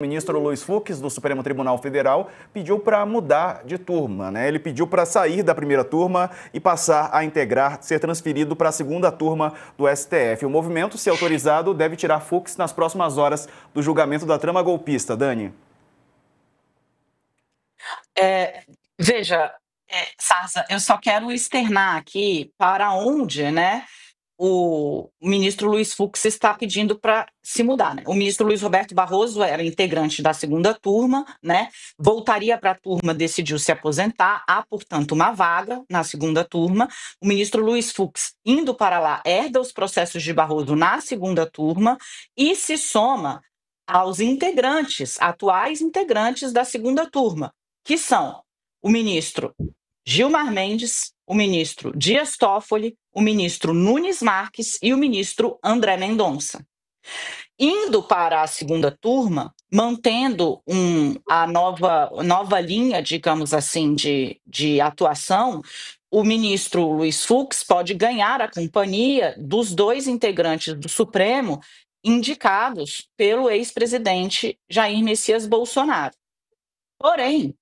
O ministro Luiz Fux, do Supremo Tribunal Federal, pediu para mudar de turma, né? Ele pediu para sair da primeira turma e passar a integrar, ser transferido para a segunda turma do STF. O movimento, se autorizado, deve tirar Fux nas próximas horas do julgamento da trama golpista. Dani. Veja, Sarza, eu só quero externar aqui para onde, né, o ministro Luiz Fux está pedindo para se mudar, né? O ministro Luiz Roberto Barroso era integrante da segunda turma, né? Voltaria para a turma, decidiu se aposentar, há, portanto, uma vaga na segunda turma. O ministro Luiz Fux, indo para lá, herda os processos de Barroso na segunda turma e se soma aos integrantes, atuais integrantes da segunda turma, que são o ministro Gilmar Mendes, o ministro Dias Toffoli, o ministro Nunes Marques e o ministro André Mendonça. Indo para a segunda turma, mantendo a nova linha, digamos assim, de atuação, o ministro Luiz Fux pode ganhar a companhia dos dois integrantes do Supremo indicados pelo ex-presidente Jair Messias Bolsonaro. Porém,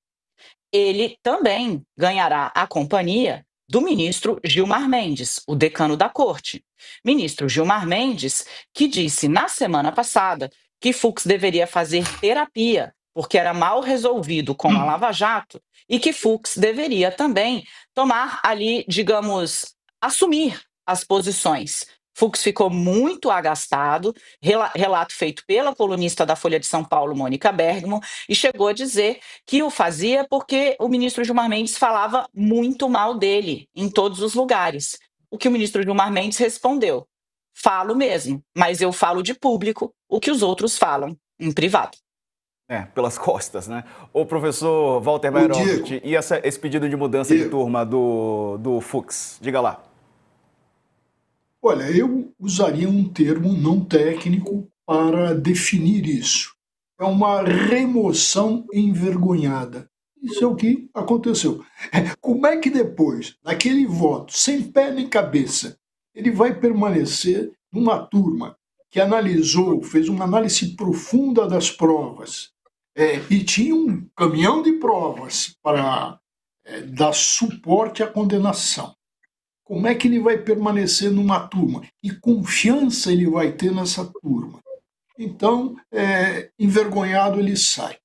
ele também ganhará a companhia do ministro Gilmar Mendes, o decano da corte. Ministro Gilmar Mendes, que disse na semana passada que Fux deveria fazer terapia, porque era mal resolvido com a Lava Jato, e que Fux deveria também tomar ali, digamos, assumir as posições. Fux ficou muito agastado, relato feito pela colunista da Folha de São Paulo, Mônica Bergamo, e chegou a dizer que o fazia porque o ministro Gilmar Mendes falava muito mal dele em todos os lugares. O que o ministro Gilmar Mendes respondeu: falo mesmo, mas eu falo de público o que os outros falam em privado. Pelas costas, né? O professor Walter Mairovitch, e esse pedido de mudança de turma do Fux? Diga lá. Olha, eu usaria um termo não técnico para definir isso. É uma remoção envergonhada. Isso é o que aconteceu. Como é que depois, naquele voto, sem pé nem cabeça, ele vai permanecer numa turma que analisou, fez uma análise profunda das provas, e tinha um caminhão de provas para dar suporte à condenação? Como é que ele vai permanecer numa turma? Que confiança ele vai ter nessa turma? Então, envergonhado ele sai.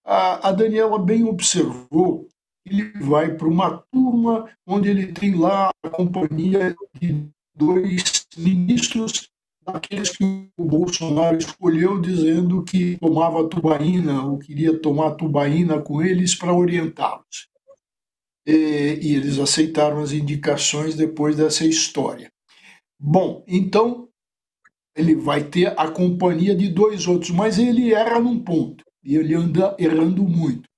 A Daniela bem observou, ele vai para uma turma onde ele tem lá a companhia de dois ministros, daqueles que o Bolsonaro escolheu, dizendo que tomava tubaína, ou queria tomar tubaína com eles para orientá-los. E eles aceitaram as indicações depois dessa história. Bom, então ele vai ter a companhia de dois outros, mas ele erra num ponto, e ele anda errando muito.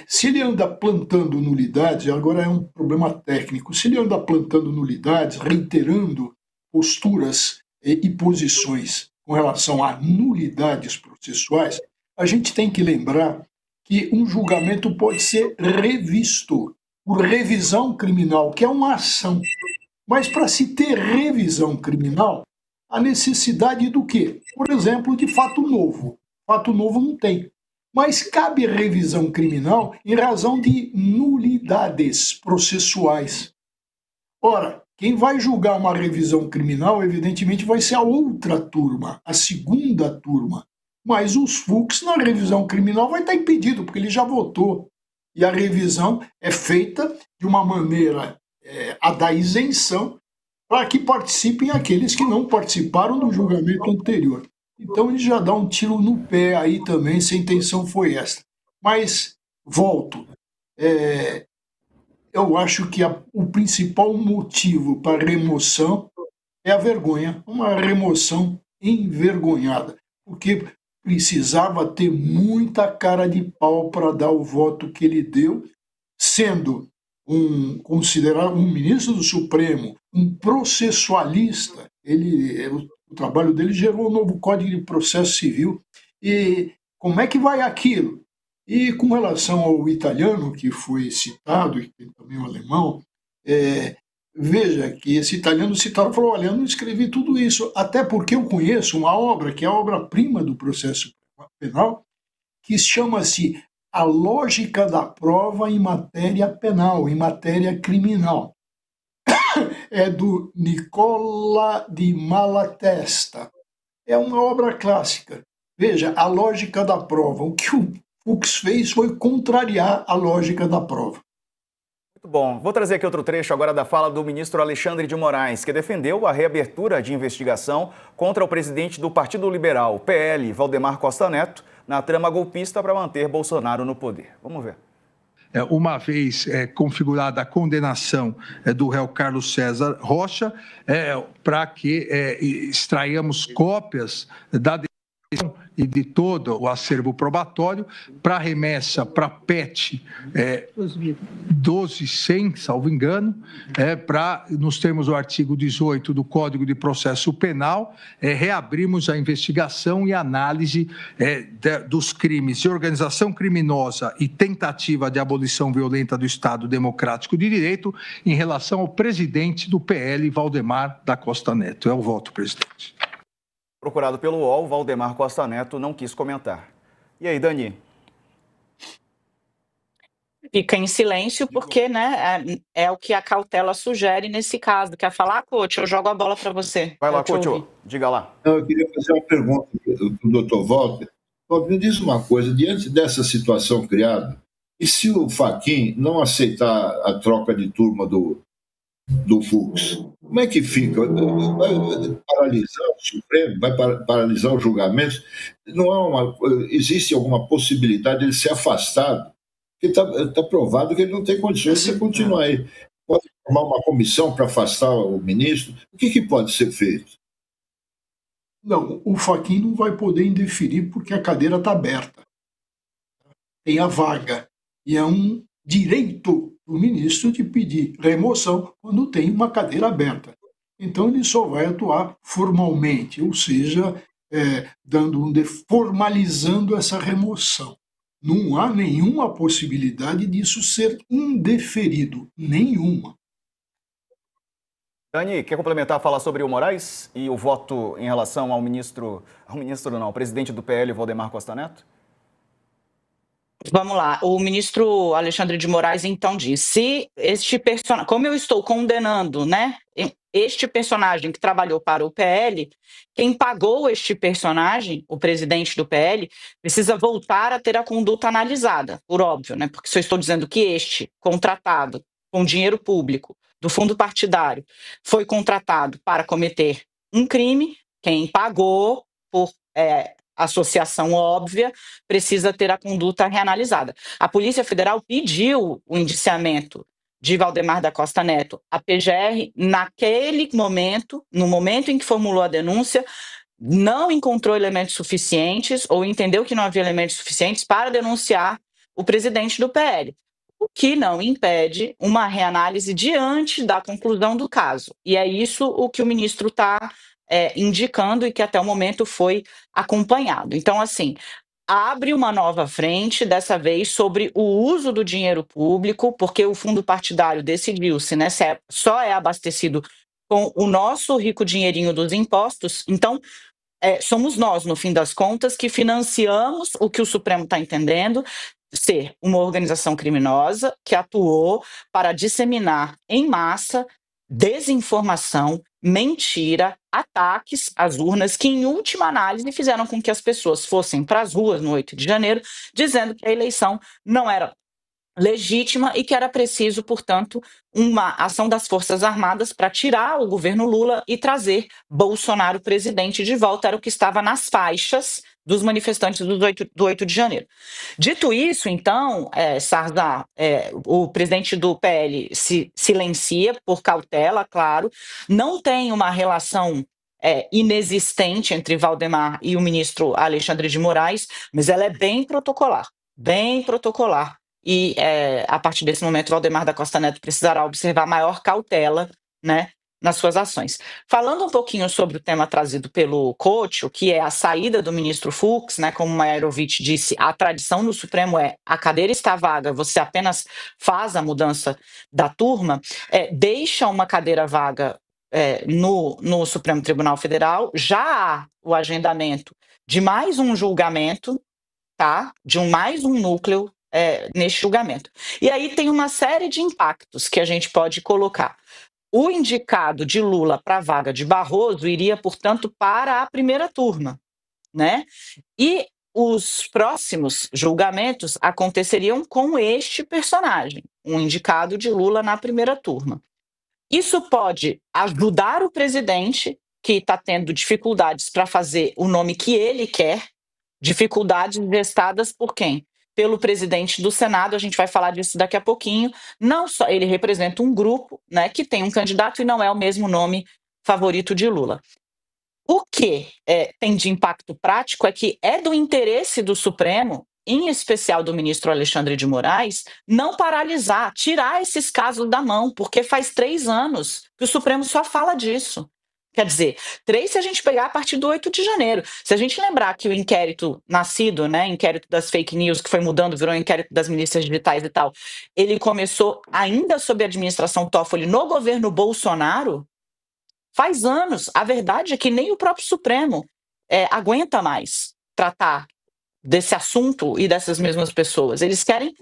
Se ele anda plantando nulidades, agora é um problema técnico, se ele anda plantando nulidades, reiterando posturas e posições com relação a nulidades processuais, a gente tem que lembrar que um julgamento pode ser revisto por revisão criminal, que é uma ação. Mas para se ter revisão criminal, a necessidade do quê? Por exemplo, de fato novo. Fato novo não tem. Mas cabe revisão criminal em razão de nulidades processuais. Ora, quem vai julgar uma revisão criminal, evidentemente, vai ser a outra turma, a segunda turma. Mas os Fux, na revisão criminal, vai estar impedido, porque ele já votou. E a revisão é feita de uma maneira a dar isenção para que participem aqueles que não participaram do julgamento anterior. Então ele já dá um tiro no pé aí também, se a intenção foi essa. Mas, volto, eu acho que o principal motivo para a remoção é a vergonha, uma remoção envergonhada, porque precisava ter muita cara de pau para dar o voto que ele deu, sendo considerado um ministro do Supremo, um processualista. O trabalho dele gerou um novo Código de Processo Civil. E como é que vai aquilo? E com relação ao italiano, que foi citado, e tem também o alemão, veja que esse italiano citado falou: olha, eu não escrevi tudo isso, até porque eu conheço uma obra que é a obra-prima do processo penal, que chama-se A Lógica da Prova em Matéria Penal, em matéria criminal. É do Nicola di Malatesta. É uma obra clássica. Veja, a lógica da prova. O que o Fux fez foi contrariar a lógica da prova. Muito bom. Vou trazer aqui outro trecho agora da fala do ministro Alexandre de Moraes, que defendeu a reabertura de investigação contra o presidente do Partido Liberal, PL, Valdemar Costa Neto, na trama golpista para manter Bolsonaro no poder. Vamos ver. Uma vez configurada a condenação do réu Carlos César Rocha, para que extraiamos cópias da decisão e de todo o acervo probatório para remessa para PET 12.100, salvo engano, para, nos termos do artigo 18 do Código de Processo Penal, reabrimos a investigação e análise dos crimes de organização criminosa e tentativa de abolição violenta do Estado Democrático de Direito em relação ao presidente do PL, Valdemar da Costa Neto. É o voto, presidente. Procurado pelo UOL, Valdemar Costa Neto não quis comentar. E aí, Dani? Fica em silêncio porque, né, é o que a cautela sugere nesse caso. Quer falar, coach? Eu jogo a bola para você. Vai lá, coach. Diga lá. Eu queria fazer uma pergunta para o doutor Walter. Me diz uma coisa, diante dessa situação criada, e se o Fachin não aceitar a troca de turma do Fux, como é que fica? Vai paralisar o Supremo? Vai paralisar os julgamentos? Existe alguma possibilidade de ele ser afastado? Porque está provado que ele não tem condições de continuar aí. Pode formar uma comissão para afastar o ministro? O que pode ser feito? Não, o Fachin não vai poder indeferir porque a cadeira está aberta. Tem a vaga. E é um direito do ministro de pedir remoção quando tem uma cadeira aberta. Então ele só vai atuar formalmente, ou seja, formalizando essa remoção. Não há nenhuma possibilidade disso ser indeferido, nenhuma. Dani, quer complementar, falar sobre o Moraes e o voto em relação ao ao presidente do PL, Valdemar Costa Neto? Vamos lá, o ministro Alexandre de Moraes então diz, se este personagem, como eu estou condenando, né, este personagem que trabalhou para o PL, quem pagou este personagem, o presidente do PL, precisa voltar a ter a conduta analisada, por óbvio, né, porque se eu estou dizendo que este contratado com dinheiro público do fundo partidário foi contratado para cometer um crime, quem pagou por associação óbvia, precisa ter a conduta reanalisada. A Polícia Federal pediu o indiciamento de Valdemar da Costa Neto à PGR naquele momento, no momento em que formulou a denúncia, não encontrou elementos suficientes ou entendeu que não havia elementos suficientes para denunciar o presidente do PL, o que não impede uma reanálise diante da conclusão do caso. E é isso o que o ministro está indicando e que até o momento foi acompanhado. Então, assim, abre uma nova frente, dessa vez sobre o uso do dinheiro público, porque o fundo partidário decidiu-se, né, só é abastecido com o nosso rico dinheirinho dos impostos, então somos nós, no fim das contas, que financiamos o que o Supremo está entendendo ser uma organização criminosa que atuou para disseminar em massa desinformação, mentira, ataques às urnas, que em última análise fizeram com que as pessoas fossem para as ruas no 8 de janeiro, dizendo que a eleição não era legítima e que era preciso, portanto, uma ação das Forças Armadas para tirar o governo Lula e trazer Bolsonaro presidente de volta, era o que estava nas faixas dos manifestantes do 8 de janeiro. Dito isso, então, Sarza, o presidente do PL se silencia por cautela, claro, não tem uma relação inexistente entre Valdemar e o ministro Alexandre de Moraes, mas ela é bem protocolar, bem protocolar. E, a partir desse momento, Valdemar da Costa Neto precisará observar maior cautela, né, nas suas ações. Falando um pouquinho sobre o tema trazido pelo Couto, que é a saída do ministro Fux, né, como Mairovich disse, a tradição no Supremo é a cadeira está vaga, você apenas faz a mudança da turma, deixa uma cadeira vaga no Supremo Tribunal Federal, já há o agendamento de mais um julgamento tá? De mais um núcleo neste julgamento. E aí tem uma série de impactos que a gente pode colocar. O indicado de Lula para a vaga de Barroso iria, portanto, para a primeira turma, né? E os próximos julgamentos aconteceriam com este personagem, um indicado de Lula na primeira turma. Isso pode ajudar o presidente, que está tendo dificuldades para fazer o nome que ele quer, dificuldades gestadas por quem? Pelo presidente do Senado, a gente vai falar disso daqui a pouquinho. Não só ele representa um grupo, né, que tem um candidato e não é o mesmo nome favorito de Lula. O que tem de impacto prático é que é do interesse do Supremo, em especial do ministro Alexandre de Moraes, não paralisar, tirar esses casos da mão, porque faz 3 anos que o Supremo só fala disso. Quer dizer, 3 se a gente pegar a partir do 8 de janeiro. Se a gente lembrar que o inquérito nascido, né, inquérito das fake news, que foi mudando, virou inquérito das milícias digitais e tal, ele começou ainda sob a administração Toffoli no governo Bolsonaro, faz anos. A verdade é que nem o próprio Supremo aguenta mais tratar desse assunto e dessas mesmas pessoas. Eles querem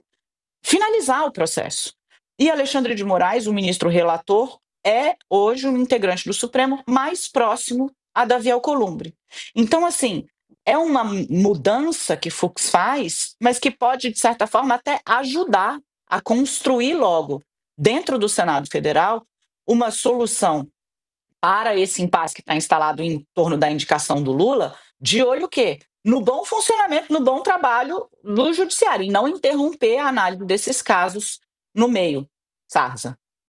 finalizar o processo. E Alexandre de Moraes, o ministro relator, é hoje um integrante do Supremo mais próximo a Davi Alcolumbre. Então, assim, é uma mudança que Fux faz, mas que pode, de certa forma, até ajudar a construir logo, dentro do Senado Federal, uma solução para esse impasse que está instalado em torno da indicação do Lula, de olho o quê? No bom funcionamento, no bom trabalho do judiciário, e não interromper a análise desses casos no meio, Sarza.